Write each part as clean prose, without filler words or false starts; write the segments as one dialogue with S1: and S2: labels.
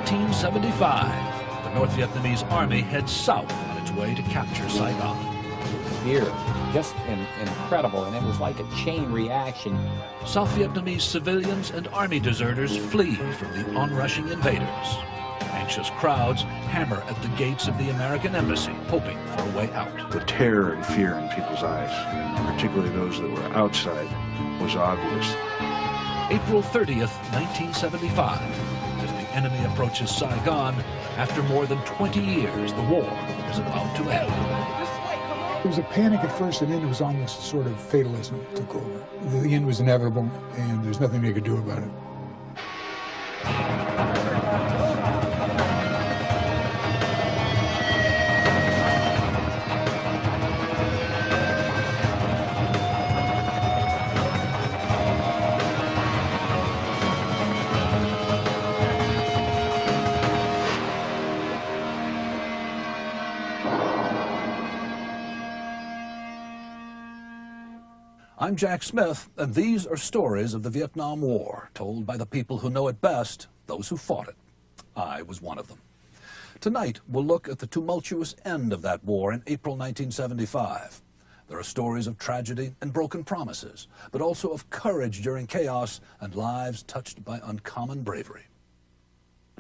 S1: 1975, the North Vietnamese army heads south on its way to capture Saigon.
S2: Fear, just incredible, and it was like a chain reaction.
S1: South Vietnamese civilians and army deserters flee from the onrushing invaders. Anxious crowds hammer at the gates of the American embassy, hoping for a way out.
S3: The terror and fear in people's eyes, particularly those that were outside, was obvious.
S1: April 30th, 1975, as the enemy approaches Saigon, after more than 20 years, the war is about to end.
S4: There was a panic at first, and then it was almost a sort of fatalism took over. The end was inevitable, and there's nothing they could do about it.
S1: I'm Jack Smith, and these are stories of the Vietnam War, told by the people who know it best, those who fought it. I was one of them. Tonight, we'll look at the tumultuous end of that war in April 1975. There are stories of tragedy and broken promises, but also of courage during chaos and lives touched by uncommon bravery.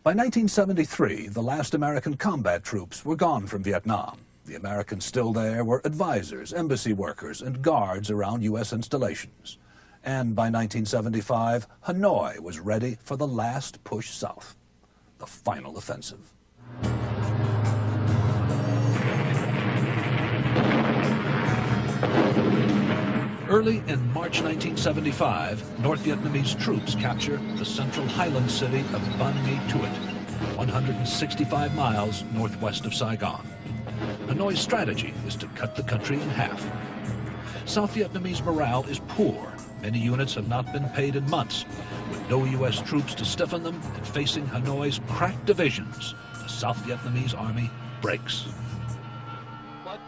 S1: By 1973, the last American combat troops were gone from Vietnam. The Americans still there were advisors, embassy workers, and guards around U.S. installations. And by 1975, Hanoi was ready for the last push south, the final offensive. Early in March 1975, North Vietnamese troops capture the central highland city of Ban Mi Thuot, 165 miles northwest of Saigon. Hanoi's strategy is to cut the country in half. South Vietnamese morale is poor. Many units have not been paid in months. With no U.S. troops to stiffen them and facing Hanoi's cracked divisions, the South Vietnamese army breaks.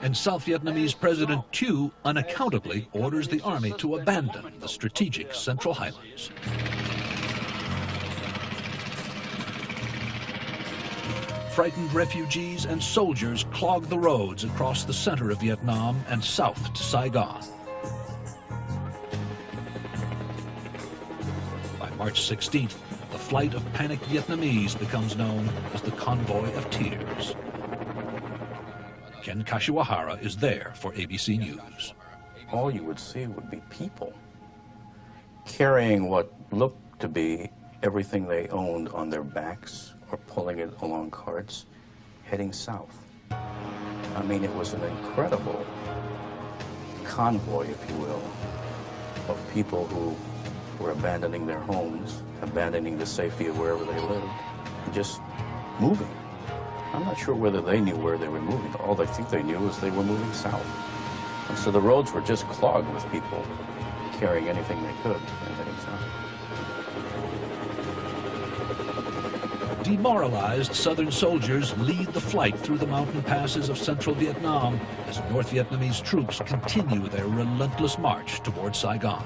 S1: And South Vietnamese President Thieu unaccountably orders the army to abandon the strategic Central Highlands. Frightened refugees and soldiers clog the roads across the center of Vietnam and south to Saigon. By March 16th, the flight of panicked Vietnamese becomes known as the Convoy of Tears. Ken Kashiwahara is there for ABC News.
S5: All you would see would be people carrying what looked to be everything they owned on their backs, or pulling it along carts, heading south. I mean, it was an incredible convoy, if you will, of people who were abandoning their homes, abandoning the safety of wherever they lived, and just moving. I'm not sure whether they knew where they were moving. All I think they knew was they were moving south. And so the roads were just clogged with people carrying anything they could and heading south.
S1: Demoralized Southern soldiers lead the flight through the mountain passes of central Vietnam as North Vietnamese troops continue their relentless march toward Saigon.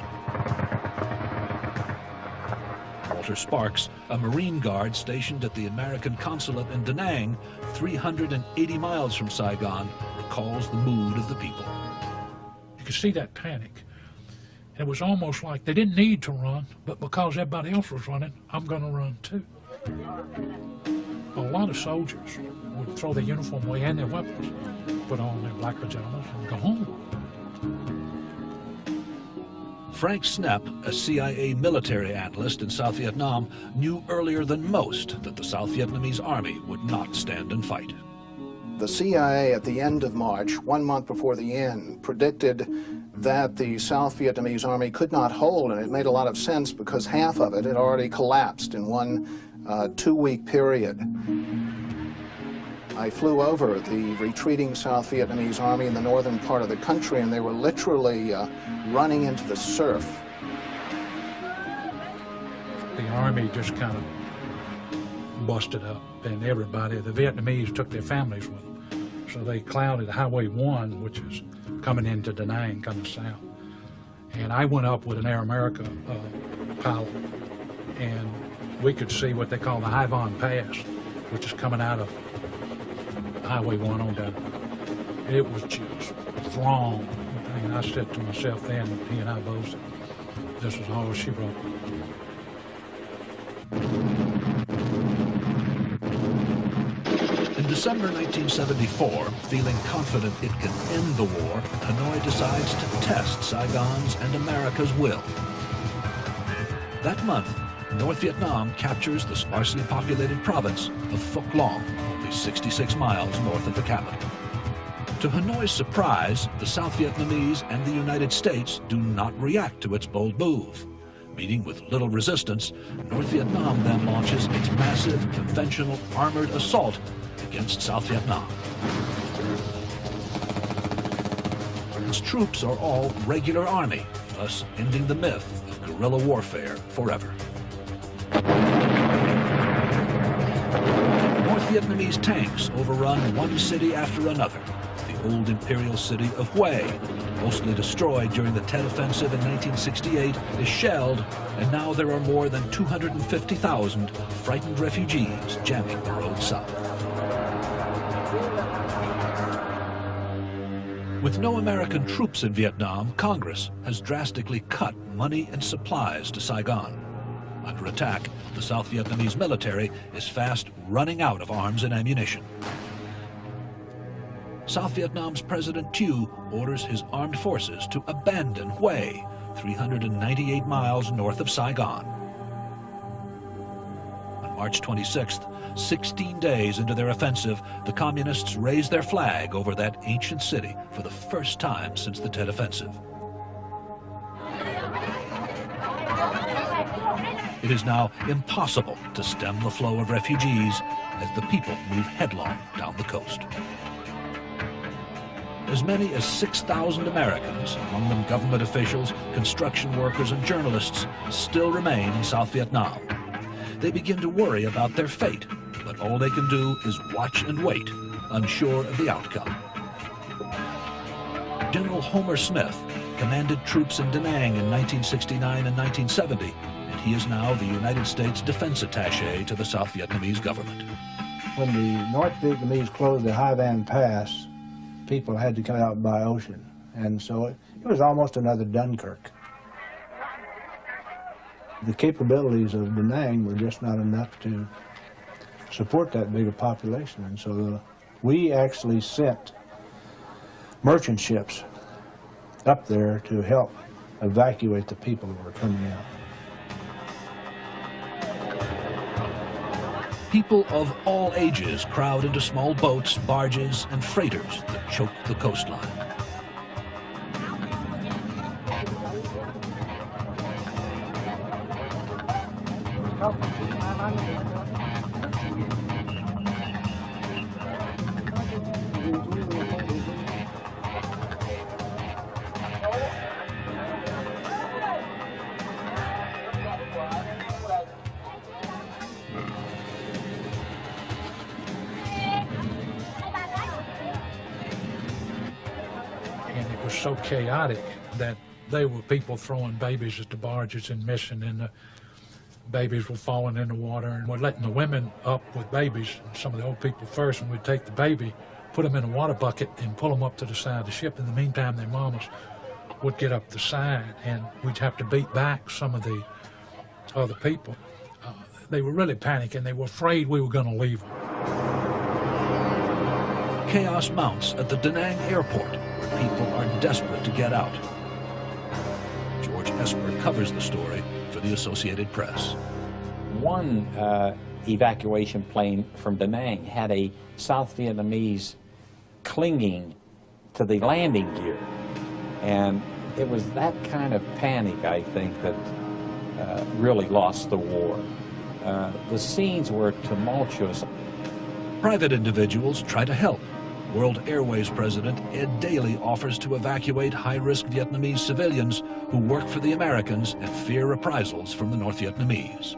S1: Walter Sparks, a Marine Guard stationed at the American consulate in Da Nang, 380 miles from Saigon, recalls the mood of the people.
S6: You could see that panic. And it was almost like they didn't need to run, but because everybody else was running, I'm going to run too. A lot of soldiers would throw their uniform away and their weapons, put on their black pajamas, and go home.
S1: Frank Snepp, a CIA military analyst in South Vietnam, knew earlier than most that the South Vietnamese army would not stand and fight.
S7: The CIA at the end of March, 1 month before the end, predicted that the South Vietnamese army could not hold, and it made a lot of sense because half of it had already collapsed in one 2-week period. I flew over the retreating South Vietnamese army in the northern part of the country, and they were literally running into the surf.
S6: The army just kind of busted up, and everybody, the Vietnamese took their families with them. So they clouded Highway 1, which is coming into Da Nang, coming south. And I went up with an Air America pilot, and we could see what they call the Hai Van Pass. which is coming out of Highway 1 on down. It was just thronged. And I said to myself then, he and I both said, this is all she wrote.
S1: In December 1974, feeling confident it can end the war, Hanoi decides to test Saigon's and America's will. That month, North Vietnam captures the sparsely populated province of Phuoc Long, only 66 miles north of the capital. To Hanoi's surprise, the South Vietnamese and the United States do not react to its bold move. Meeting with little resistance, North Vietnam then launches its massive conventional armored assault against South Vietnam. Its troops are all regular army, thus ending the myth of guerrilla warfare forever. North Vietnamese tanks overrun one city after another. The old imperial city of Hue, mostly destroyed during the Tet Offensive in 1968, is shelled, and now there are more than 250,000 frightened refugees jamming the road south. With no American troops in Vietnam, Congress has drastically cut money and supplies to Saigon. Under attack, the South Vietnamese military is fast running out of arms and ammunition. South Vietnam's President Thieu orders his armed forces to abandon Hue, 398 miles north of Saigon. On March 26th, 16 days into their offensive, the Communists raise their flag over that ancient city for the first time since the Tet Offensive. It is now impossible to stem the flow of refugees as the people move headlong down the coast. As many as 6,000 Americans, among them government officials, construction workers, and journalists, still remain in South Vietnam. They begin to worry about their fate, but all they can do is watch and wait, unsure of the outcome. General Homer Smith commanded troops in Da Nang in 1969 and 1970, and he is now the United States Defense Attaché to the South Vietnamese government.
S8: When the North Vietnamese closed the Hai Van Pass, people had to come out by ocean, and so it was almost another Dunkirk. The capabilities of Da Nang were just not enough to support that big a population, and so we actually sent merchant ships up there to help evacuate the people who were coming out.
S1: People of all ages crowd into small boats, barges, and freighters that choke the coastline.
S6: So chaotic that there were people throwing babies at the barges and missing, and the babies were falling in the water, and we're letting the women up with babies, some of the old people first, and we'd take the baby, put them in a water bucket and pull them up to the side of the ship. In the meantime, their mamas would get up the side, and we'd have to beat back some of the other people. They were really panicking. They were afraid we were going to leave them.
S1: Chaos mounts at the Da Nang airport, where people are desperate to get out. George Esper covers the story for the Associated Press.
S2: One evacuation plane from Da Nang had a South Vietnamese clinging to the landing gear. And it was that kind of panic, I think, that really lost the war. The scenes were tumultuous.
S1: Private individuals try to help. World Airways President Ed Daly offers to evacuate high-risk Vietnamese civilians who work for the Americans and fear reprisals from the North Vietnamese.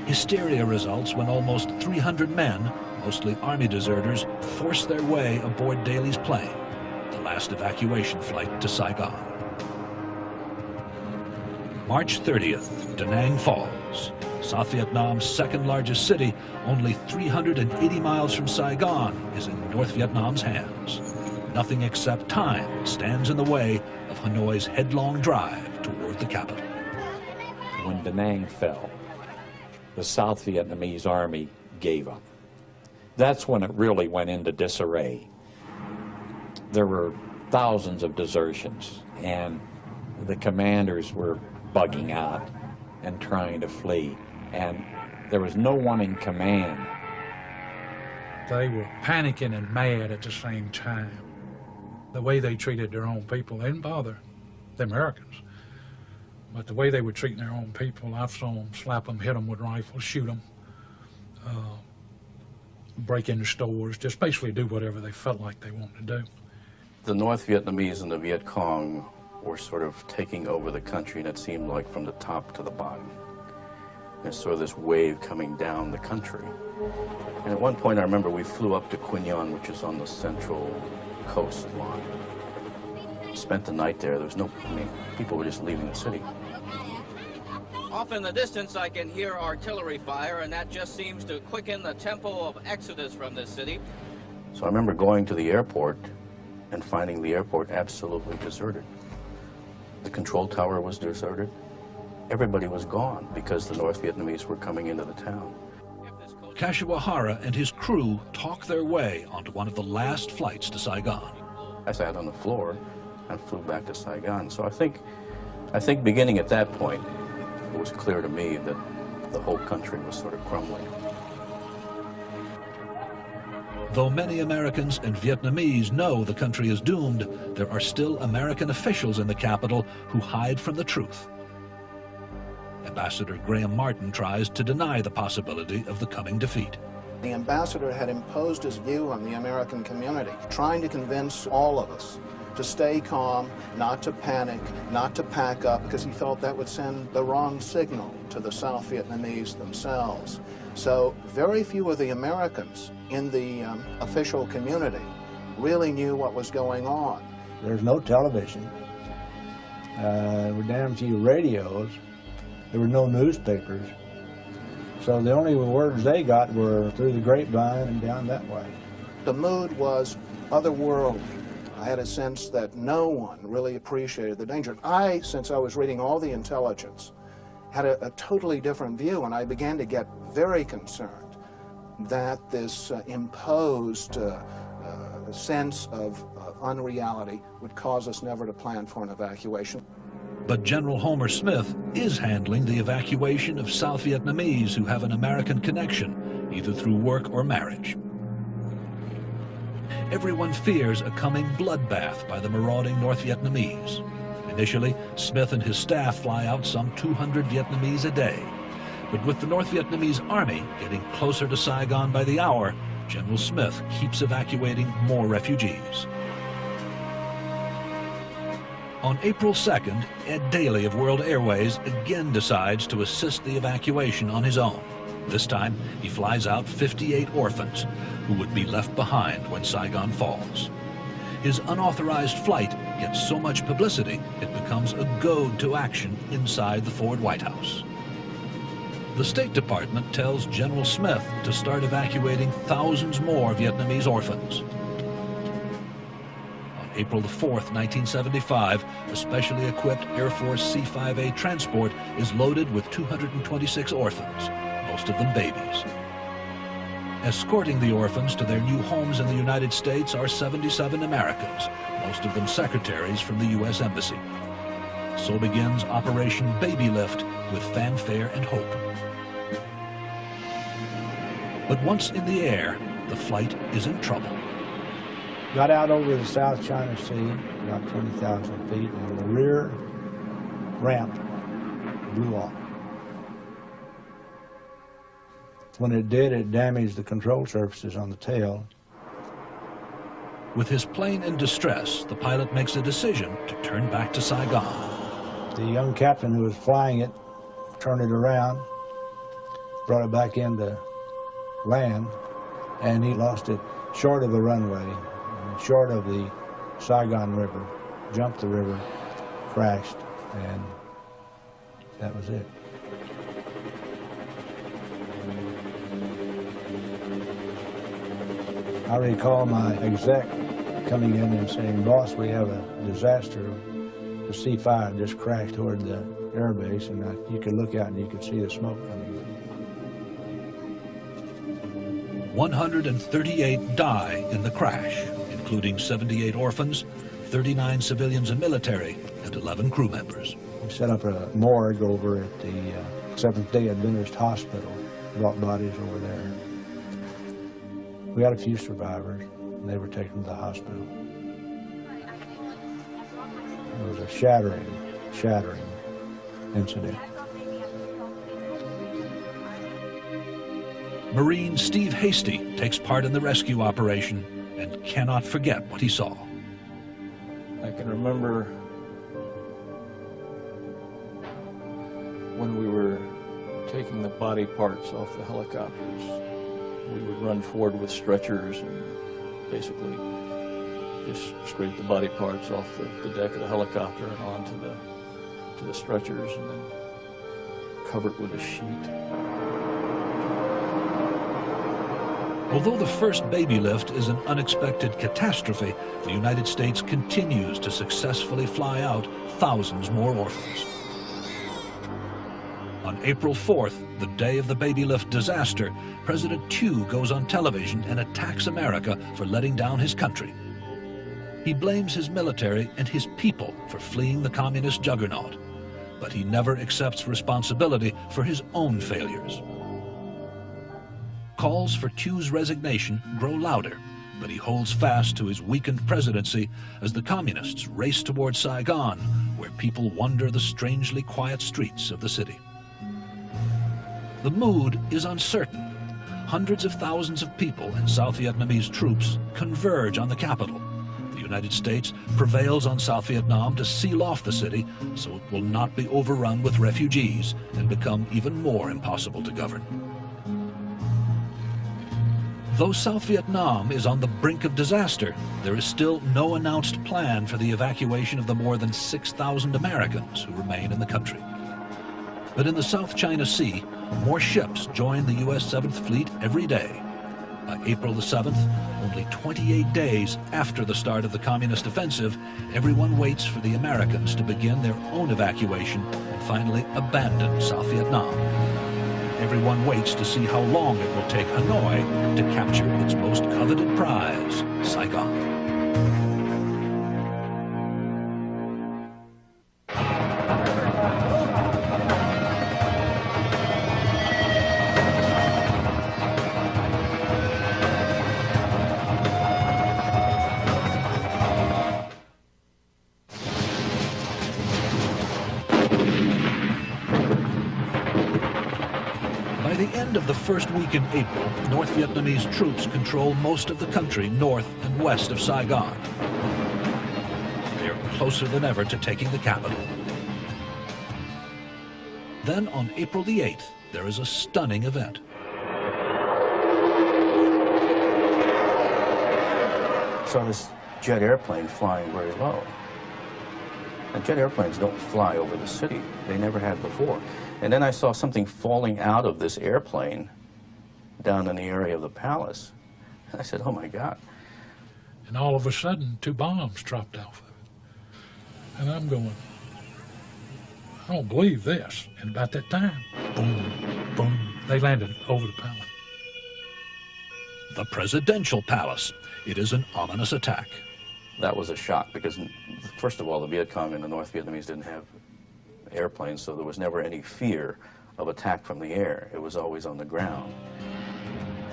S1: Hysteria results when almost 300 men, mostly army deserters, force their way aboard Daly's plane, the last evacuation flight to Saigon. March 30th, Da Nang falls. South Vietnam's second largest city, only 380 miles from Saigon, is in North Vietnam's hands. Nothing except time stands in the way of Hanoi's headlong drive toward the capital.
S2: When Da Nang fell, the South Vietnamese army gave up. That's when it really went into disarray. There were thousands of desertions, and the commanders were bugging out and trying to flee, and there was no one in command.
S6: They were panicking and mad at the same time. The way they treated their own people, they didn't bother the Americans. But the way they were treating their own people, I saw them slap them, hit them with rifles, shoot them, break into stores, just basically do whatever they felt like they wanted to do.
S5: The North Vietnamese and the Viet Cong were sort of taking over the country, and it seemed like from the top to the bottom. There's sort of this wave coming down the country. And at one point, I remember we flew up to Quy Nhon, which is on the central coastline. Spent the night there. There was no, people were just leaving the city.
S9: Off in the distance, I can hear artillery fire, and that just seems to quicken the tempo of exodus from this city.
S5: So I remember going to the airport and finding the airport absolutely deserted. The control tower was deserted. Everybody was gone because the North Vietnamese were coming into the town.
S1: Kashiwahara and his crew talk their way onto one of the last flights to Saigon.
S5: I sat on the floor and flew back to Saigon. So I think beginning at that point, it was clear to me that the whole country was sort of crumbling.
S1: Though many Americans and Vietnamese know the country is doomed, there are still American officials in the capital who hide from the truth. Ambassador Graham Martin tries to deny the possibility of the coming defeat.
S7: The ambassador had imposed his view on the American community, trying to convince all of us to stay calm, not to panic, not to pack up, because he felt that would send the wrong signal to the South Vietnamese themselves. So very few of the Americans in the official community really knew what was going on.
S8: There's no television. There were damn few radios. There were no newspapers. So the only words they got were through the grapevine and down that way.
S7: The mood was otherworldly. I had a sense that no one really appreciated the danger. I, since I was reading all the intelligence, had a totally different view, and I began to get very concerned that this imposed sense of unreality would cause us never to plan for an evacuation.
S1: But General Homer Smith is handling the evacuation of South Vietnamese who have an American connection, either through work or marriage. Everyone fears a coming bloodbath by the marauding North Vietnamese. Initially, Smith and his staff fly out some 200 Vietnamese a day. But with the North Vietnamese army getting closer to Saigon by the hour, General Smith keeps evacuating more refugees. On April 2nd, Ed Daly of World Airways again decides to assist the evacuation on his own. This time, he flies out 58 orphans who would be left behind when Saigon falls. His unauthorized flight gets so much publicity, it becomes a goad to action inside the Ford White House. The State Department tells General Smith to start evacuating thousands more Vietnamese orphans. April the 4th, 1975, a specially equipped Air Force C-5A transport is loaded with 226 orphans, most of them babies. Escorting the orphans to their new homes in the United States are 77 Americans, most of them secretaries from the U.S. Embassy. So begins Operation Baby Lift with fanfare and hope. But once in the air, the flight is in trouble.
S8: Got out over the South China Sea, about 20,000 feet, and the rear ramp blew off. When it did, it damaged the control surfaces on the tail.
S1: With his plane in distress, the pilot makes a decision to turn back to Saigon.
S8: The young captain who was flying it turned it around, brought it back into land, and he lost it short of the runway, short of the Saigon River, jumped the river, crashed, and That was it. I recall my exec coming in and saying, "Boss, we have a disaster. The C-5 just crashed toward the air base," and you could look out and you could see the smoke coming.
S1: 138 die in the crash, including 78 orphans, 39 civilians and military, and 11 crew members.
S8: We set up a morgue over at the Seventh-day Adventist Hospital, brought bodies over there. We had a few survivors, and they were taken to the hospital. It was a shattering incident.
S1: Marine Steve Hasty takes part in the rescue operation and cannot forget what he saw.
S10: I can remember when we were taking the body parts off the helicopters. We would run forward with stretchers and basically just scrape the body parts off the deck of the helicopter and onto the stretchers, and then cover it with a sheet.
S1: Although the first baby lift is an unexpected catastrophe, the United States continues to successfully fly out thousands more orphans. On April 4th, the day of the baby lift disaster, President Tew goes on television and attacks America for letting down his country. He blames his military and his people for fleeing the communist juggernaut, but he never accepts responsibility for his own failures. Calls for Tew's resignation grow louder, but he holds fast to his weakened presidency as the communists race toward Saigon, where people wander the strangely quiet streets of the city. The mood is uncertain. Hundreds of thousands of people and South Vietnamese troops converge on the capital. The United States prevails on South Vietnam to seal off the city so it will not be overrun with refugees and become even more impossible to govern. Though South Vietnam is on the brink of disaster, there is still no announced plan for the evacuation of the more than 6,000 Americans who remain in the country. But in the South China Sea, more ships join the U.S. 7th Fleet every day. By April the 7th, only 28 days after the start of the communist offensive, everyone waits for the Americans to begin their own evacuation and finally abandon South Vietnam. Everyone waits to see how long it will take Hanoi to capture its most coveted prize, Saigon. By the end of the first week in April, North Vietnamese troops control most of the country north and west of Saigon. They are closer than ever to taking the capital. Then on April the 8th, there is a stunning event.
S5: Saw this jet airplane flying very low. And jet airplanes don't fly over the city. They never had before. And then I saw something falling out of this airplane down in the area of the palace. And I said, oh my God.
S6: And all of a sudden, 2 bombs dropped off of it. And I'm going, I don't believe this. And about that time, boom, boom, they landed over the palace.
S1: The presidential palace. It is an ominous attack.
S5: That was a shock because, first of all, the Viet Cong and the North Vietnamese didn't have airplanes, so there was never any fear of attack from the air. It was always on the ground.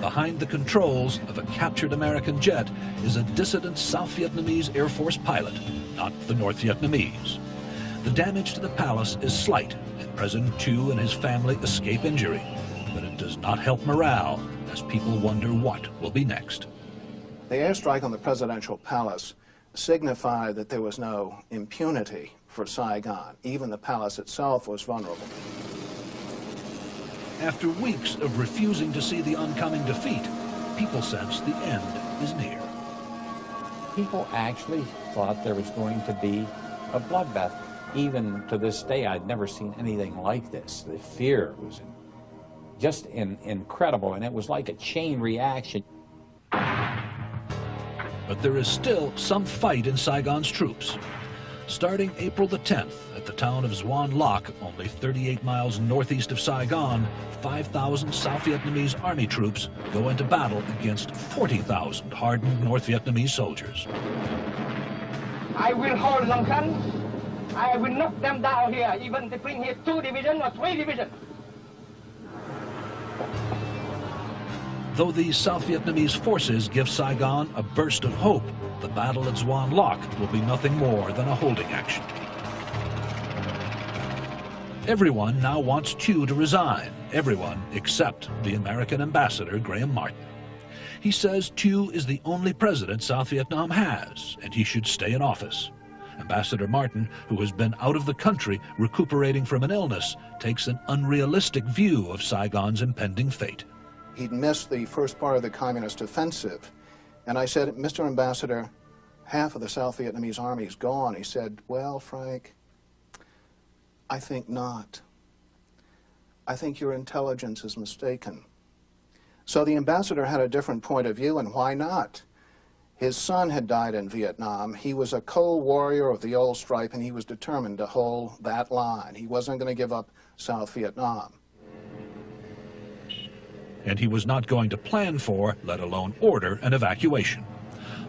S1: Behind the controls of a captured American jet is a dissident South Vietnamese Air Force pilot, not the North Vietnamese. The damage to the palace is slight, and President Tew and his family escape injury, but it does not help morale as people wonder what will be next.
S7: The airstrike on the presidential palace signified that there was no impunity for Saigon. Even the palace itself was vulnerable.
S1: After weeks of refusing to see the oncoming defeat, people sense the end is near.
S2: People actually thought there was going to be a bloodbath. even to this day, I'd never seen anything like this. The fear was just incredible, and it was like a chain reaction.
S1: But there is still some fight in Saigon's troops. Starting April the 10th at the town of Xuan Loc, only 38 miles northeast of Saigon, 5,000 South Vietnamese army troops go into battle against 40,000 hardened North Vietnamese soldiers.
S11: I will hold Long Can. I will knock them down here, even if they bring here 2 divisions or 3 divisions.
S1: Though these South Vietnamese forces give Saigon a burst of hope, the battle at Xuan Loc will be nothing more than a holding action. Everyone now wants Thieu to resign, everyone except the American ambassador, Graham Martin. He says Thieu is the only president South Vietnam has, and he should stay in office. Ambassador Martin, who has been out of the country recuperating from an illness, takes an unrealistic view of Saigon's impending fate.
S7: He'd missed the first part of the communist offensive. And I said, Mr. Ambassador, half of the South Vietnamese army is gone. He said, well, Frank, I think not. I think your intelligence is mistaken. So the ambassador had a different point of view, and why not? His son had died in Vietnam. He was a co-warrior of the old stripe, and he was determined to hold that line. He wasn't going to give up South Vietnam.
S1: And he was not going to plan for, let alone order, an evacuation.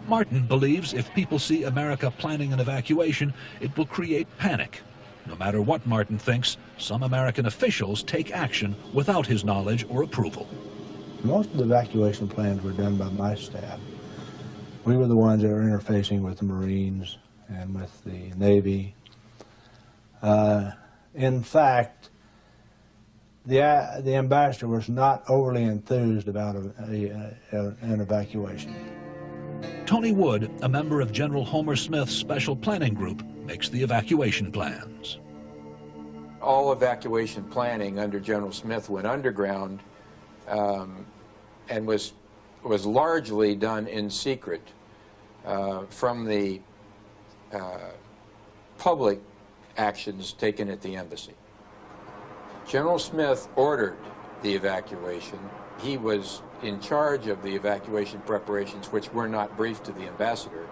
S1: Martin believes if people see America planning an evacuation, it will create panic. No matter what Martin thinks, some American officials take action without his knowledge or approval.
S8: Most of the evacuation plans were done by my staff. We were the ones that were interfacing with the Marines and with the Navy. In fact, the ambassador was not overly enthused about an evacuation.
S1: Tony Wood, a member of General Homer Smith's Special Planning Group, makes the evacuation plans.
S12: All evacuation planning under General Smith went underground and was largely done in secret from the public actions taken at the embassy. General Smith ordered the evacuation. He was in charge of the evacuation preparations, which were not briefed to the ambassador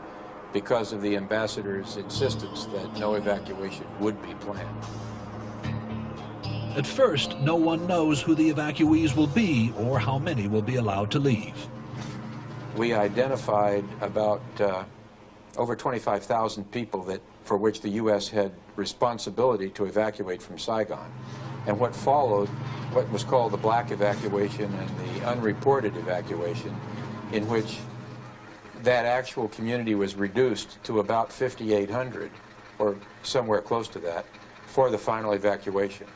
S12: because of the ambassador's insistence that no evacuation would be planned.
S1: At first, no one knows who the evacuees will be or how many will be allowed to leave.
S12: We identified about over 25,000 people for which the U.S. had responsibility to evacuate from Saigon. And what followed, what was called the black evacuation and the unreported evacuation, in which that actual community was reduced to about 5,800, or somewhere close to that, for the final evacuation.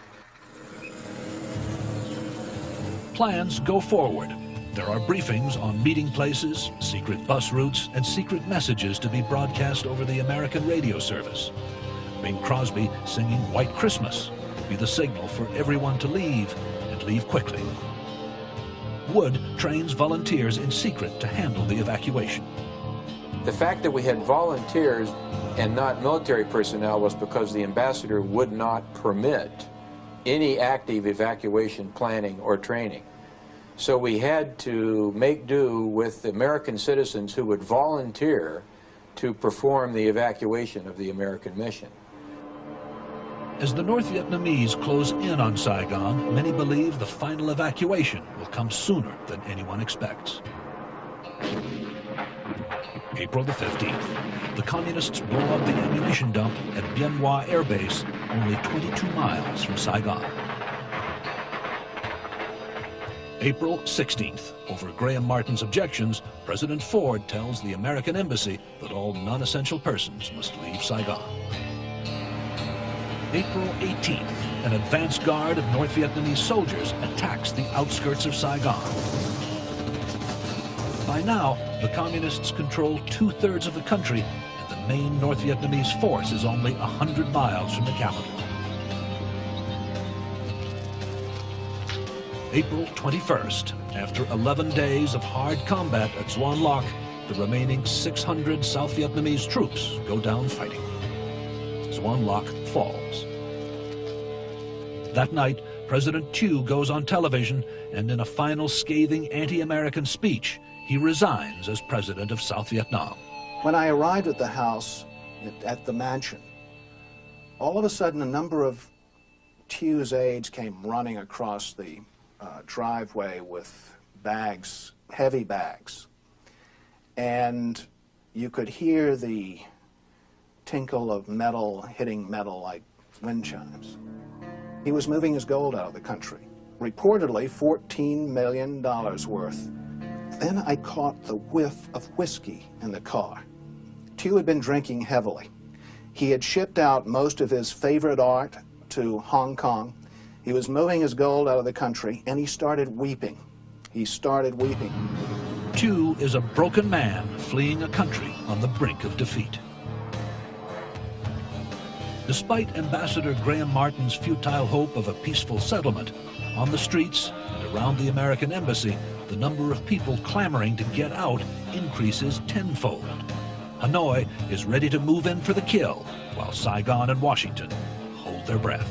S1: Plans go forward. There are briefings on meeting places, secret bus routes, and secret messages to be broadcast over the American radio service. Bing Crosby singing White Christmas be the signal for everyone to leave, and leave quickly. Wood trains volunteers in secret to handle the evacuation.
S12: The fact that we had volunteers and not military personnel was because the ambassador would not permit any active evacuation planning or training. So we had to make do with American citizens who would volunteer to perform the evacuation of the American mission.
S1: As the North Vietnamese close in on Saigon, many believe the final evacuation will come sooner than anyone expects. April the 15th, the Communists blow up the ammunition dump at Bien Hoa Air Base, only 22 miles from Saigon. April 16th, over Graham Martin's objections, President Ford tells the American embassy that all non-essential persons must leave Saigon. April 18th, an advance guard of North Vietnamese soldiers attacks the outskirts of Saigon. By now, the Communists control 2/3 of the country, and the main North Vietnamese force is only 100 miles from the capital. April 21st, after 11 days of hard combat at Xuan Loc, the remaining 600 South Vietnamese troops go down fighting. Swan Lock falls. That night, President Thieu goes on television, and in a final scathing anti-American speech, he resigns as president of South Vietnam.
S7: When I arrived at the house, at the mansion, all of a sudden a number of Thieu's aides came running across the driveway with bags, heavy bags. And you could hear the tinkle of metal hitting metal like wind chimes. He was moving his gold out of the country, reportedly $14 million worth. Then I caught the whiff of whiskey in the car. Thieu had been drinking heavily. He had shipped out most of his favorite art to Hong Kong. He was moving his gold out of the country, and he started weeping. He started weeping.
S1: Thieu is a broken man fleeing a country on the brink of defeat. Despite Ambassador Graham Martin's futile hope of a peaceful settlement, on the streets and around the American embassy, the number of people clamoring to get out increases tenfold. Hanoi is ready to move in for the kill, while Saigon and Washington hold their breath.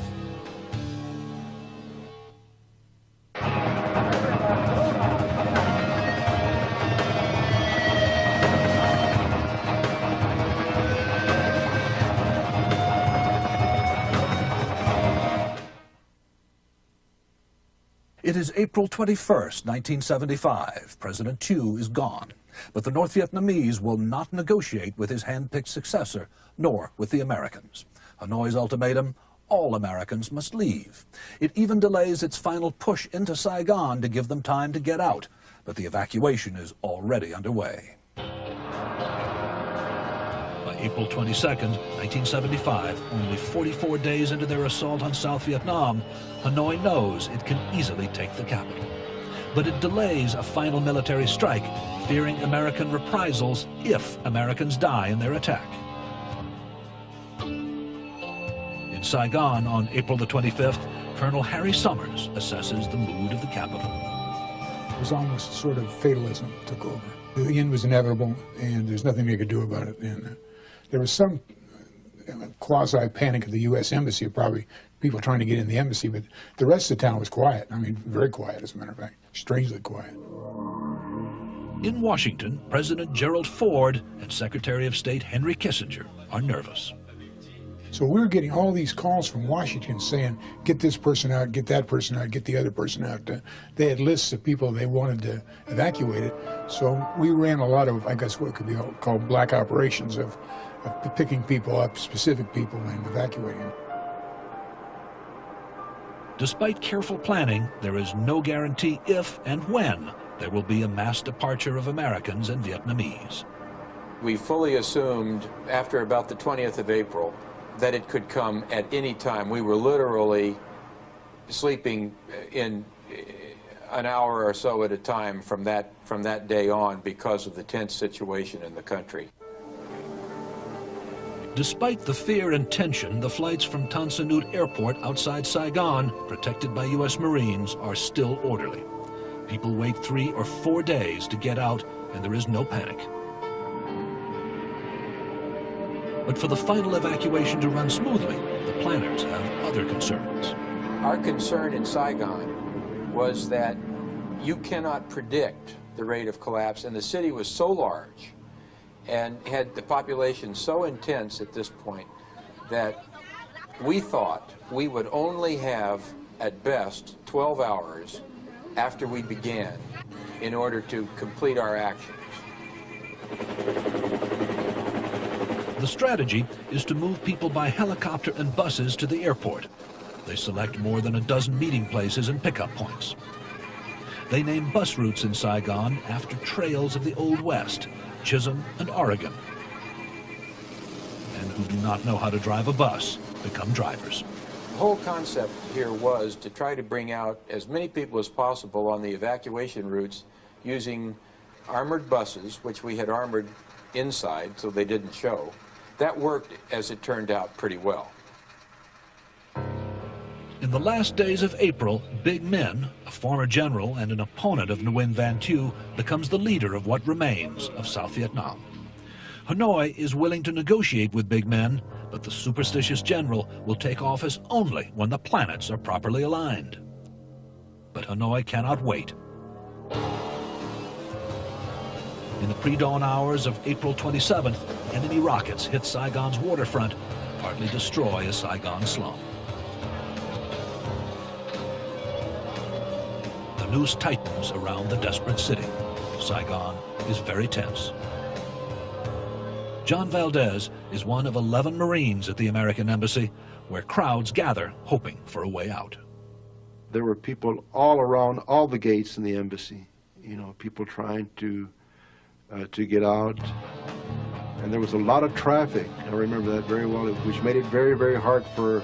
S1: It is April 21st, 1975. President Thieu is gone, but the North Vietnamese will not negotiate with his hand-picked successor, nor with the Americans. Hanoi's ultimatum: all Americans must leave. It even delays its final push into Saigon to give them time to get out, but the evacuation is already underway. By April 22nd, 1975, only 44 days into their assault on South Vietnam, Hanoi knows it can easily take the capital. But it delays a final military strike, fearing American reprisals if Americans die in their attack. In Saigon on April the 25th, Colonel Harry Summers assesses the mood of the capital.
S4: It was almost sort of fatalism took over. The end was inevitable, and there's nothing they could do about it. And there was some quasi-panic at the U.S. Embassy, probably people trying to get in the embassy, but the rest of the town was quiet. I mean, very quiet, as a matter of fact, strangely quiet.
S1: In Washington, President Gerald Ford and Secretary of State Henry Kissinger are nervous.
S4: So we were getting all these calls from Washington saying, get this person out, get that person out, get the other person out. They had lists of people they wanted to evacuate it. So we ran a lot of, I guess what could be called black operations of picking people up, specific people, and evacuating them.
S1: Despite careful planning, there is no guarantee if and when there will be a mass departure of Americans and Vietnamese.
S12: We fully assumed after about the 20th of April that it could come at any time. We were literally sleeping in an hour or so at a time from that day on because of the tense situation in the country.
S1: Despite the fear and tension, the flights from Tan Son Nhut Airport outside Saigon, protected by U.S. Marines, are still orderly. People wait 3 or 4 days to get out, and there is no panic. But for the final evacuation to run smoothly, the planners have other concerns.
S12: Our concern in Saigon was that you cannot predict the rate of collapse, and the city was so large and had the population so intense at this point that we thought we would only have, at best, 12 hours after we began in order to complete our actions.
S1: The strategy is to move people by helicopter and buses to the airport. They select more than a dozen meeting places and pickup points. They name bus routes in Saigon after trails of the Old West, Chisholm and Oregon. And who do not know how to drive a bus become drivers.
S12: The whole concept here was to try to bring out as many people as possible on the evacuation routes using armored buses, which we had armored inside so they didn't show. That worked, as it turned out, pretty well.
S1: In the last days of April, Big Min, a former general and an opponent of Nguyen Van Thieu, becomes the leader of what remains of South Vietnam. Hanoi is willing to negotiate with Big Min, but the superstitious general will take office only when the planets are properly aligned. But Hanoi cannot wait. In the pre-dawn hours of April 27th, enemy rockets hit Saigon's waterfront and partly destroy a Saigon slum. The noose tightens around the desperate city. Saigon is very tense. John Valdez is one of 11 Marines at the American Embassy, where crowds gather hoping for a way out.
S3: There were people all around all the gates in the embassy, you know, people trying to get out. And there was a lot of traffic. I remember that very well, which made it very, very hard for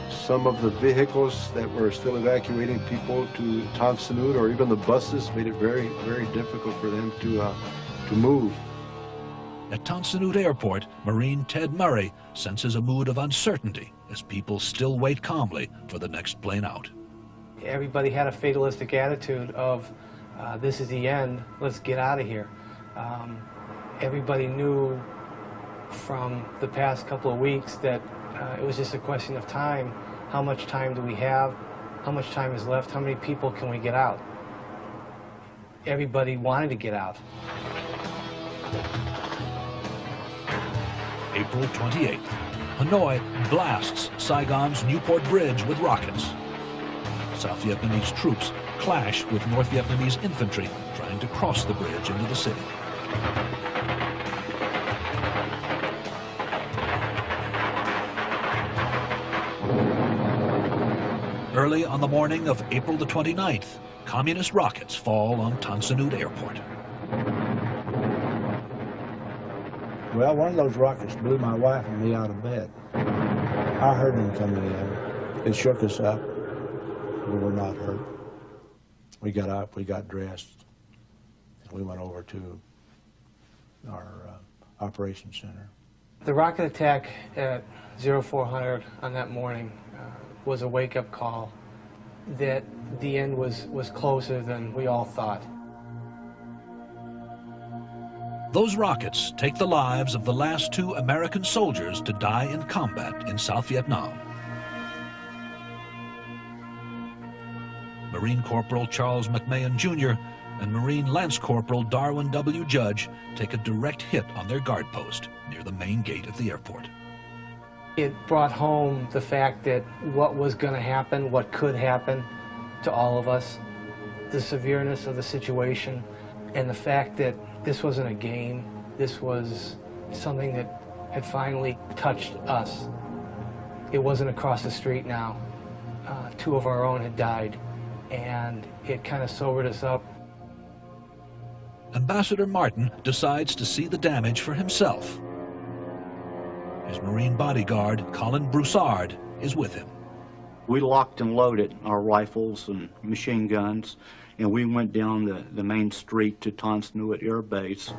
S3: some of the vehicles that were still evacuating people to Tan Son Nhut, or even the buses, made it very, very difficult for them to move.
S1: At Tan Son Nhut Airport, Marine Ted Murray senses a mood of uncertainty as people still wait calmly for the next plane out.
S13: Everybody had a fatalistic attitude of, this is the end, let's get out of here. Everybody knew from the past couple of weeks that it was just a question of time. How much time do we have? How much time is left? How many people can we get out? Everybody wanted to get out.
S1: April 28th, Hanoi blasts Saigon's Newport Bridge with rockets. South Vietnamese troops clash with North Vietnamese infantry trying to cross the bridge into the city. Early on the morning of April the 29th, communist rockets fall on Tan Son Nhut Airport.
S8: Well, one of those rockets blew my wife and me out of bed. I heard them coming in. It shook us up. We were not hurt. We got up, we got dressed, and we went over to our operations center.
S13: The rocket attack at 0400 on that morning was a wake-up call that the end was closer than we all thought.
S1: Those rockets take the lives of the last 2 American soldiers to die in combat in South Vietnam. Marine Corporal Charles McMahon Jr. and Marine Lance Corporal Darwin W. Judge take a direct hit on their guard post near the main gate of the airport.
S13: It brought home the fact that what was going to happen, what could happen to all of us, the severeness of the situation, and the fact that this wasn't a game, this was something that had finally touched us. It wasn't across the street now. 2 of our own had died, and it kind of sobered us up.
S1: Ambassador Martin decides to see the damage for himself. His Marine bodyguard, Colin Broussard, is with him.
S14: We locked and loaded our rifles and machine guns, and we went down the main street to Tan Son Nhut Air Base.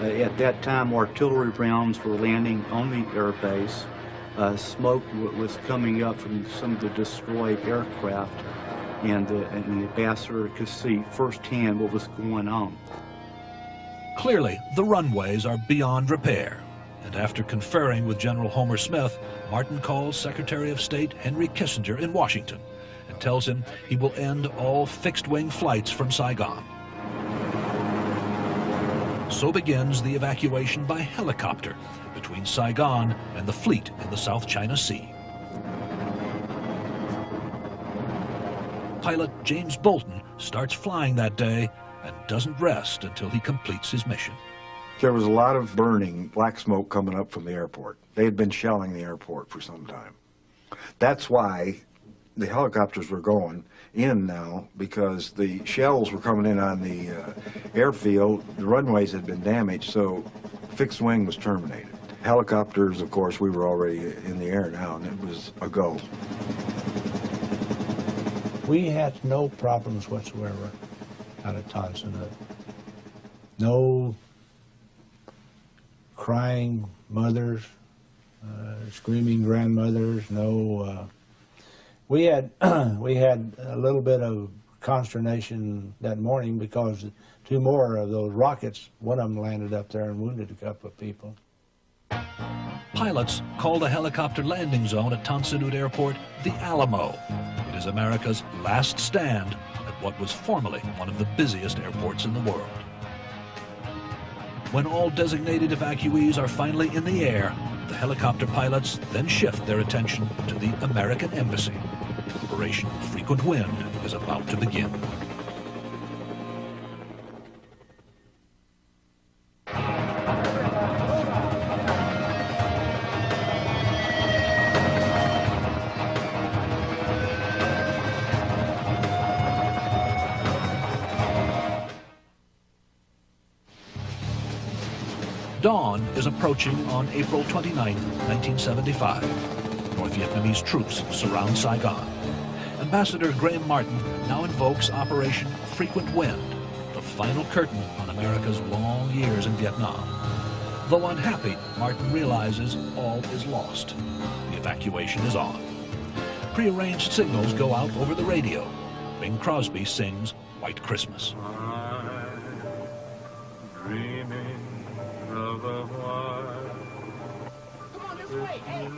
S14: At that time, artillery rounds were landing on the air base. Smoke was coming up from some of the destroyed aircraft, and the ambassador could see firsthand what was going on.
S1: Clearly, the runways are beyond repair. And after conferring with General Homer Smith, Martin calls Secretary of State Henry Kissinger in Washington and tells him he will end all fixed-wing flights from Saigon. So begins the evacuation by helicopter between Saigon and the fleet in the South China Sea. Pilot James Bolton starts flying that day and doesn't rest until he completes his mission.
S3: There was a lot of burning, black smoke coming up from the airport. They had been shelling the airport for some time. That's why the helicopters were going in now, because the shells were coming in on the airfield. The runways had been damaged, so fixed wing was terminated. Helicopters, of course, we were already in the air now, and it was a go.
S8: We had no problems whatsoever out of Tan Son Nhut. No crying mothers, screaming grandmothers, no. We had a little bit of consternation that morning because 2 more of those rockets, one of them landed up there and wounded a couple of people.
S1: Pilots call the helicopter landing zone at Tan Son Nhut Airport the Alamo. It is America's last stand at what was formerly one of the busiest airports in the world. When all designated evacuees are finally in the air, the helicopter pilots then shift their attention to the American Embassy. Operation Frequent Wind is about to begin. Dawn is approaching on April 29, 1975. North Vietnamese troops surround Saigon. Ambassador Graham Martin now invokes Operation Frequent Wind, the final curtain on America's long years in Vietnam. Though unhappy, Martin realizes all is lost. The evacuation is on. Prearranged signals go out over the radio. Bing Crosby sings White Christmas.
S15: Dreaming of a while.
S11: Come on, this way. Hey,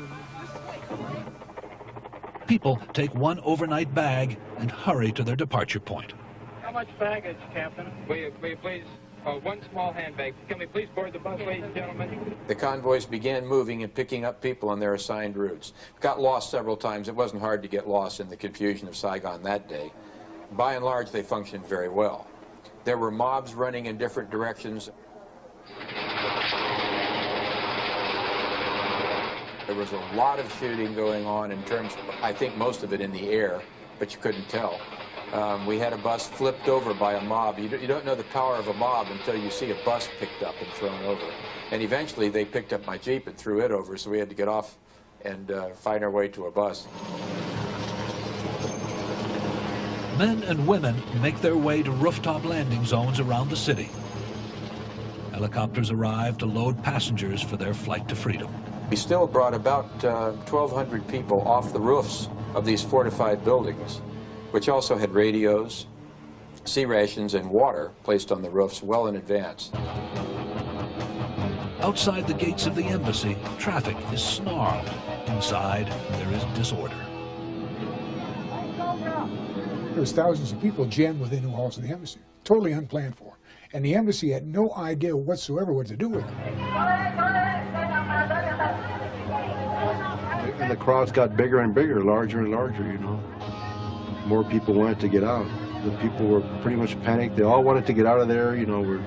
S11: this way.
S1: People take one overnight bag and hurry to their departure point.
S16: How much baggage, Captain? Will you please, one small handbag. Can we please board the bus, ladies and gentlemen?
S12: The convoys began moving and picking up people on their assigned routes. Got lost several times. It wasn't hard to get lost in the confusion of Saigon that day. By and large, they functioned very well. There were mobs running in different directions. There was a lot of shooting going on in terms, I think most of it in the air, but you couldn't tell. We had a bus flipped over by a mob. You don't know the power of a mob until you see a bus picked up and thrown over. And eventually they picked up my Jeep and threw it over, so we had to get off and find our way to a bus.
S1: Men and women make their way to rooftop landing zones around the city. Helicopters arrive to load passengers for their flight to freedom.
S12: We still brought about 1,200 people off the roofs of these fortified buildings, which also had radios, sea rations, and water placed on the roofs well in advance.
S1: Outside the gates of the embassy, traffic is snarled. Inside, there is disorder.
S4: There was thousands of people jammed within the walls of the embassy, totally unplanned for. And the embassy had no idea whatsoever what to do with it.
S3: And the crowds got bigger and bigger, larger and larger, you know. More people wanted to get out. The people were pretty much panicked. They all wanted to get out of there, you know. We're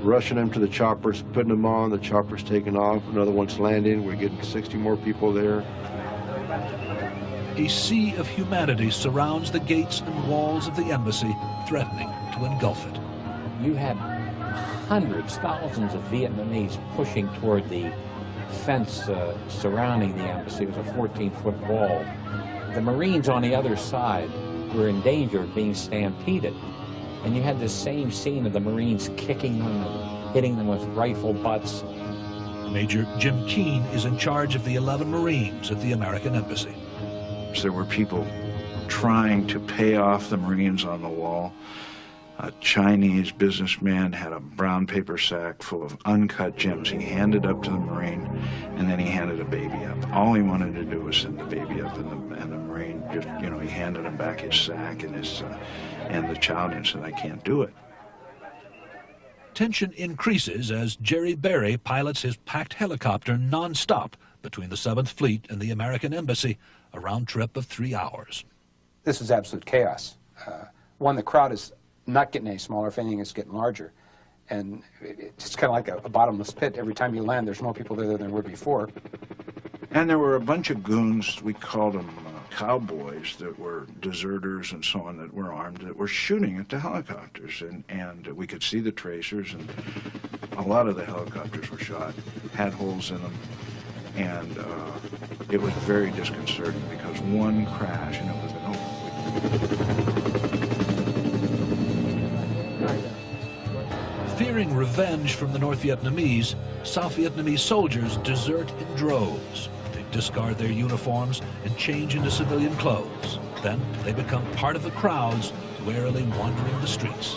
S3: rushing them to the choppers, putting them on, the choppers taking off, another one's landing. We're getting 60 more people there.
S1: A sea of humanity surrounds the gates and walls of the embassy, threatening to engulf it.
S2: You had hundreds, thousands of Vietnamese pushing toward the fence surrounding the embassy. It was a 14-foot wall. The Marines on the other side were in danger of being stampeded. And you had this same scene of the Marines kicking them and hitting them with rifle butts.
S1: Major Jim Keene is in charge of the 11 Marines at the American Embassy.
S17: There were people trying to pay off the Marines on the wall. A Chinese businessman had a brown paper sack full of uncut gems. He handed up to the Marine, and then he handed a baby up. All he wanted to do was send the baby up, and the Marine just, you know, he handed him back his sack and the child and said, "I can't do it."
S1: Tension increases as Jerry Berry pilots his packed helicopter non-stop between the 7th Fleet and the American Embassy, a round trip of 3 hours.
S18: This is absolute chaos. One, the crowd is not getting any smaller. If anything, it's getting larger. And it's kind of like a bottomless pit. Every time you land, there's more people there than there were before.
S17: And there were a bunch of goons, we called them cowboys, that were deserters and so on, that were armed, that were shooting at the helicopters. And we could see the tracers, and a lot of the helicopters were shot, had holes in them. And it was very disconcerting because one crash and it would have been over.
S1: Fearing revenge from the North Vietnamese, South Vietnamese soldiers desert in droves. They discard their uniforms and change into civilian clothes. Then they become part of the crowds warily wandering the streets.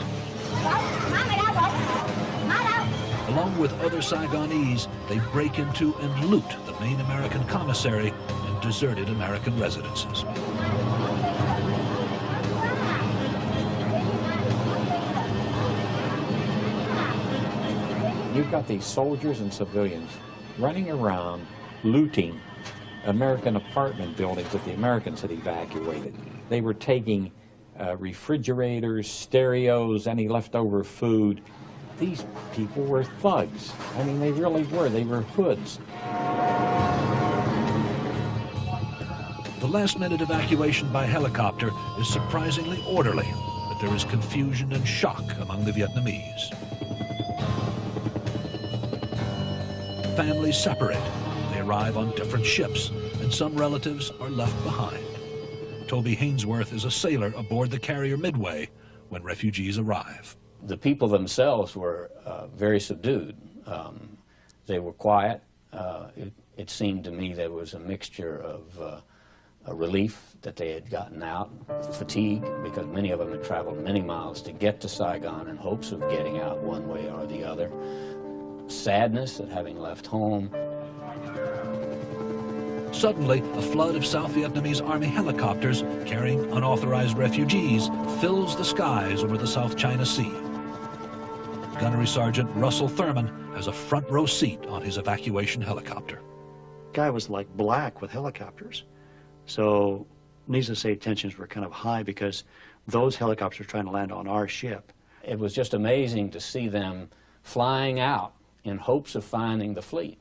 S1: Along with other Saigonese, they break into and loot the main American commissary and deserted American residences.
S2: You've got these soldiers and civilians running around looting American apartment buildings that the Americans had evacuated. They were taking refrigerators, stereos, any leftover food. These people were thugs. I mean, they really were. They were hoods.
S1: The last-minute evacuation by helicopter is surprisingly orderly, but there is confusion and shock among the Vietnamese. Families separate. They arrive on different ships, and some relatives are left behind. Toby Hainsworth is a sailor aboard the carrier Midway when refugees arrive.
S9: The people themselves were very subdued. They were quiet. It seemed to me there was a mixture of a relief that they had gotten out, fatigue, because many of them had traveled many miles to get to Saigon in hopes of getting out one way or the other, sadness at having left home.
S1: Suddenly, a flood of South Vietnamese Army helicopters carrying unauthorized refugees fills the skies over the South China Sea. Gunnery Sergeant Russell Thurman has a front row seat on his evacuation helicopter.
S19: Guy was like black with helicopters. So, needless to say, tensions were kind of high because those helicopters were trying to land on our ship.
S9: It was just amazing to see them flying out in hopes of finding the fleet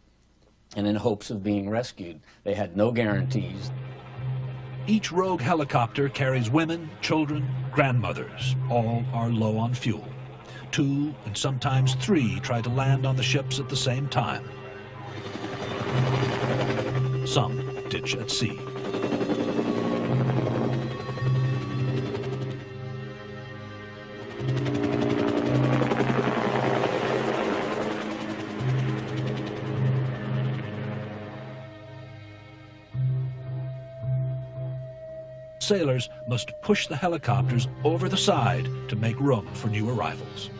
S9: and in hopes of being rescued. They had no guarantees.
S1: Each rogue helicopter carries women, children, grandmothers. All are low on fuel. 2 and sometimes 3 try to land on the ships at the same time. Some ditch at sea. Sailors must push the helicopters over the side to make room for new arrivals.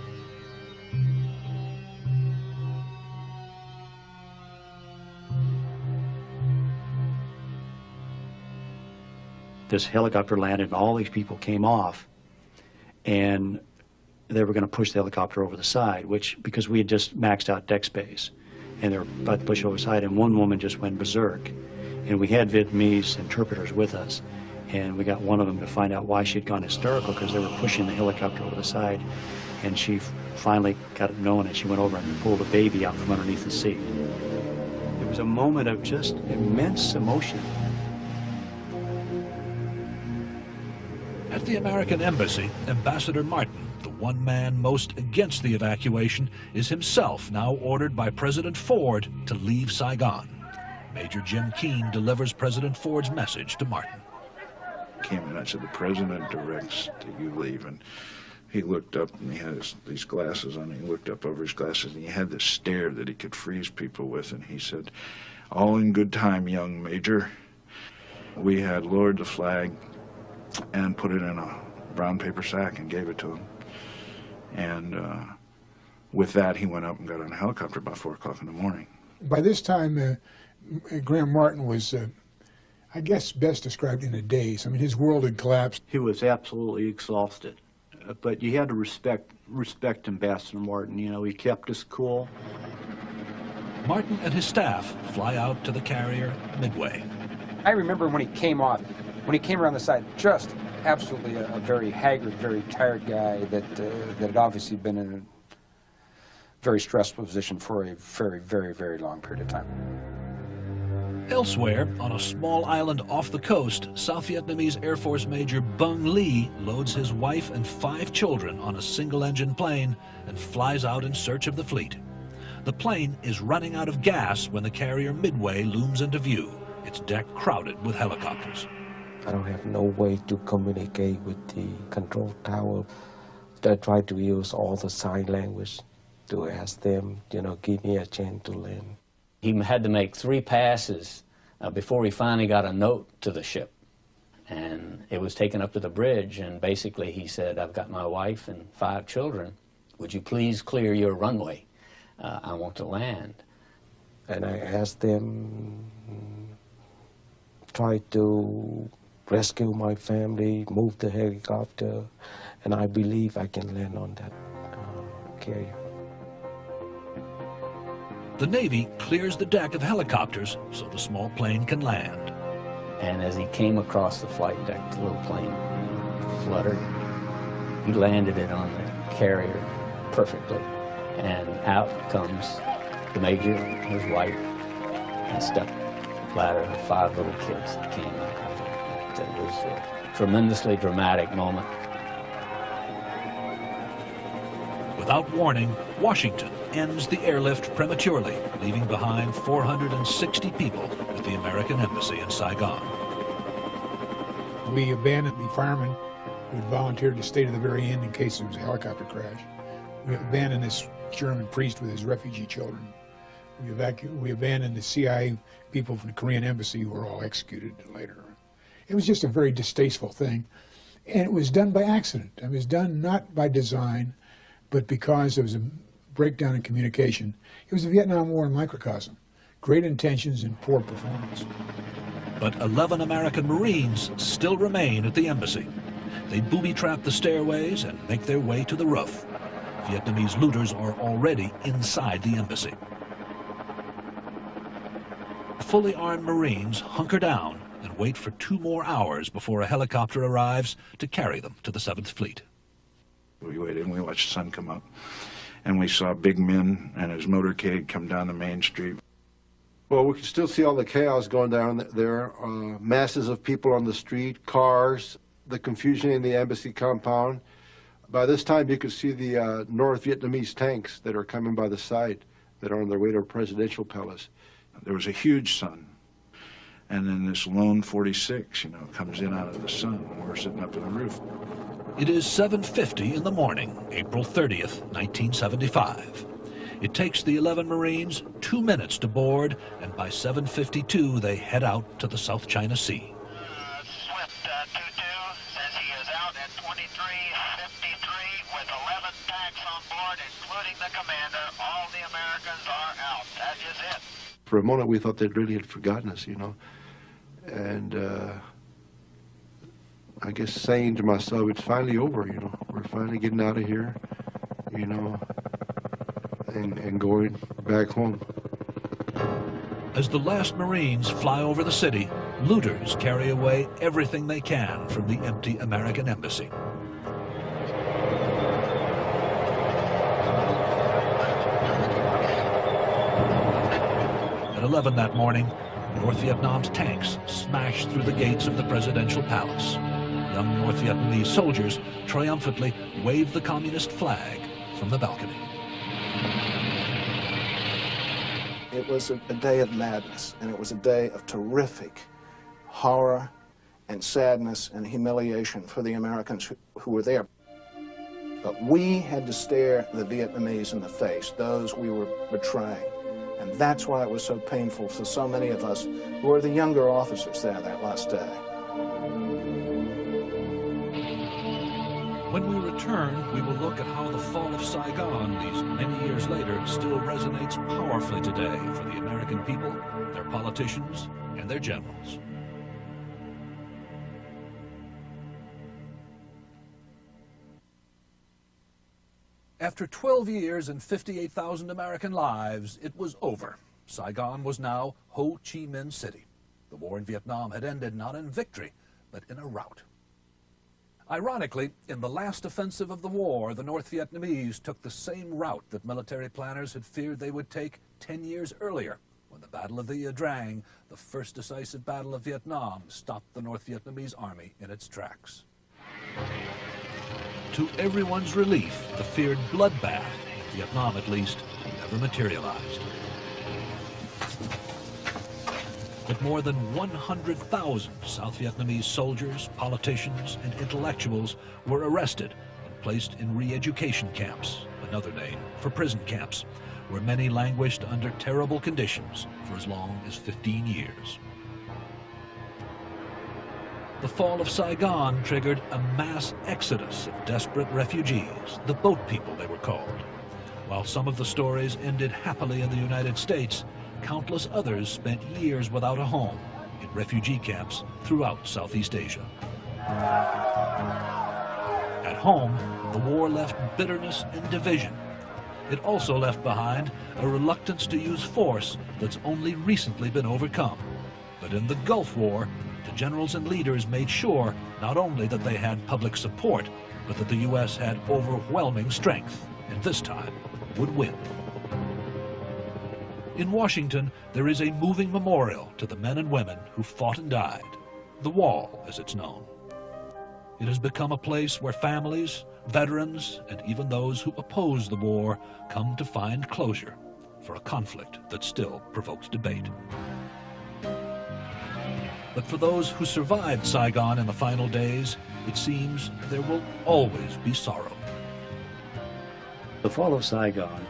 S19: This helicopter landed and all these people came off, and they were going to push the helicopter over the side, which, because we had just maxed out deck space, and they were about to push it over the side, and one woman just went berserk. And we had Vietnamese interpreters with us, and we got one of them to find out why she'd gone hysterical, because they were pushing the helicopter over the side, and she finally got it known, and she went over and pulled a baby out from underneath the seat. It was a moment of just immense emotion.
S1: At the American Embassy, Ambassador Martin, the one man most against the evacuation, is himself now ordered by President Ford to leave Saigon. Major Jim Keane delivers President Ford's message to Martin.
S17: Came in, I said, the president directs that you leave. And he looked up, and he had these glasses on. He looked up over his glasses, and he had this stare that he could freeze people with. And he said, "All in good time, young Major." We had lowered the flag and put it in a brown paper sack and gave it to him. And with that, he went up and got on a helicopter about 4 o'clock in the morning.
S4: By this time, Graham Martin was, I guess, best described in a daze. I mean, his world had collapsed.
S19: He was absolutely exhausted. But you had to respect Ambassador Martin. You know, he kept us cool.
S1: Martin and his staff fly out to the carrier Midway.
S18: I remember when he came off, when he came around the side, just absolutely a very haggard, very tired guy that had obviously been in a very stressful position for a very, very, very long period of time.
S1: Elsewhere, on a small island off the coast, South Vietnamese Air Force Major Bung Le loads his wife and 5 children on a single-engine plane and flies out in search of the fleet. The plane is running out of gas when the carrier Midway looms into view, its deck crowded with helicopters.
S20: I don't have no way to communicate with the control tower. I try to use all the sign language to ask them, give me a chance to land.
S9: He had to make 3 passes before he finally got a note to the ship. And it was taken up to the bridge, and basically he said, "I've got my wife and 5 children. Would you please clear your runway?" I want to land.
S20: And I asked them, try to rescue my family, move the helicopter, and I believe I can land on that carrier.
S1: The Navy clears the deck of helicopters so the small plane can land.
S9: And as he came across the flight deck, the little plane fluttered. He landed it on the carrier perfectly. And out comes the major, his wife, and step ladder, the 5 little kids that came out. It was a tremendously dramatic moment.
S1: Without warning, Washington ends the airlift prematurely, leaving behind 460 people at the American Embassy in Saigon.
S4: We abandoned the firemen who had volunteered to stay to the very end in case there was a helicopter crash. We abandoned this German priest with his refugee children. We abandoned the CIA people from the Korean embassy who were all executed later. It was just a very distasteful thing. And it was done by accident. It was done not by design, but because there was a breakdown in communication. It was the Vietnam War in microcosm. Great intentions and poor performance.
S1: But 11 American Marines still remain at the embassy. They booby-trap the stairways and make their way to the roof. Vietnamese looters are already inside the embassy. Fully armed Marines hunker down and wait for 2 more hours before a helicopter arrives to carry them to the 7th Fleet.
S17: We waited and we watched the sun come up. And we saw Big Min and his motorcade come down the main street.
S3: Well, we could still see all the chaos going down there. Masses of people on the street, cars, the confusion in the embassy compound. By this time, you could see the North Vietnamese tanks that are coming by the side that are on their way to a presidential palace.
S17: There was a huge sun. And then this lone 46, comes in out of the sun when we're sitting up on the roof.
S1: It is 7:50 in the morning, April 30th, 1975. It takes the 11 Marines 2 minutes to board, and by 7:52 they head out to the South China Sea.
S21: Swift 22 says he is out at 23:53 with 11 tanks on board, including the commander. All the Americans are out. That is it.
S3: For a moment, we thought they really had forgotten us, And I guess saying to myself, it's finally over, We're finally getting out of here, and going back home.
S1: As the last Marines fly over the city, looters carry away everything they can from the empty American embassy. At 11 that morning, North Vietnam's tanks smash through the gates of the presidential palace. Young North Vietnamese soldiers triumphantly wave the communist flag from the balcony.
S7: It was a day of madness, and it was a day of terrific horror and sadness and humiliation for the Americans who were there. But we had to stare the Vietnamese in the face, those we were betraying. And that's why it was so painful for so many of us who were the younger officers there that last day.
S1: When we return, we will look at how the fall of Saigon, these many years later, still resonates powerfully today for the American people, their politicians, and their generals. After 12 years and 58,000 American lives, it was over. Saigon was now Ho Chi Minh City. The war in Vietnam had ended not in victory, but in a rout. Ironically, in the last offensive of the war, the North Vietnamese took the same route that military planners had feared they would take 10 years earlier, when the Battle of the Ia Drang, the first decisive battle of Vietnam, stopped the North Vietnamese army in its tracks. To everyone's relief, the feared bloodbath, in Vietnam at least, never materialized. But more than 100,000 South Vietnamese soldiers, politicians, and intellectuals were arrested and placed in re-education camps, another name for prison camps, where many languished under terrible conditions for as long as 15 years. The fall of Saigon triggered a mass exodus of desperate refugees, the boat people they were called. While some of the stories ended happily in the United States, countless others spent years without a home in refugee camps throughout Southeast Asia. At home, the war left bitterness and division. It also left behind a reluctance to use force that's only recently been overcome. But in the Gulf War, the generals and leaders made sure not only that they had public support, but that the U.S. had overwhelming strength, and this time would win. In Washington, there is a moving memorial to the men and women who fought and died, the Wall, as it's known. It has become a place where families, veterans, and even those who oppose the war come to find closure for a conflict that still provokes debate. But for those who survived Saigon in the final days, it seems there will always be sorrow.
S19: The fall of Saigon,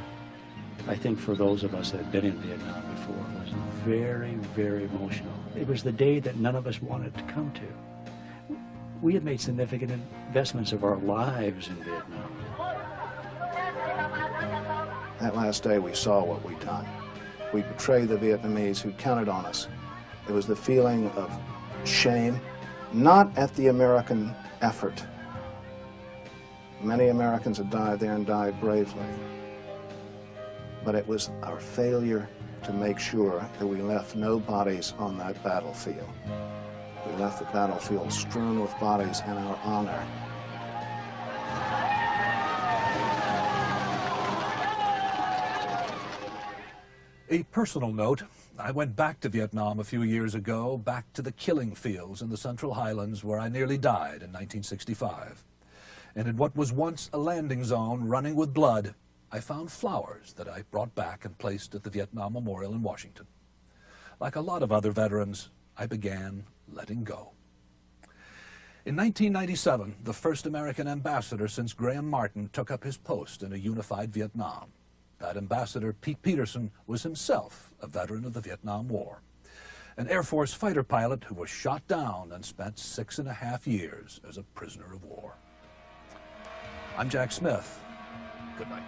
S19: I think for those of us that have been in Vietnam before, was very, very emotional. It was the day that none of us wanted to come to. We had made significant investments of our lives in Vietnam.
S7: That last day we saw what we'd done. We betrayed the Vietnamese who counted on us. It was the feeling of shame, not at the American effort. Many Americans had died there and died bravely. But it was our failure to make sure that we left no bodies on that battlefield. We left the battlefield strewn with bodies in our honor.
S1: A personal note, I went back to Vietnam a few years ago, back to the killing fields in the Central Highlands where I nearly died in 1965. And in what was once a landing zone running with blood, I found flowers that I brought back and placed at the Vietnam Memorial in Washington. Like a lot of other veterans, I began letting go. In 1997, the first American ambassador since Graham Martin took up his post in a unified Vietnam. That ambassador, Pete Peterson, was himself a veteran of the Vietnam War, an Air Force fighter pilot who was shot down and spent 6.5 years as a prisoner of war. I'm Jack Smith. Good night.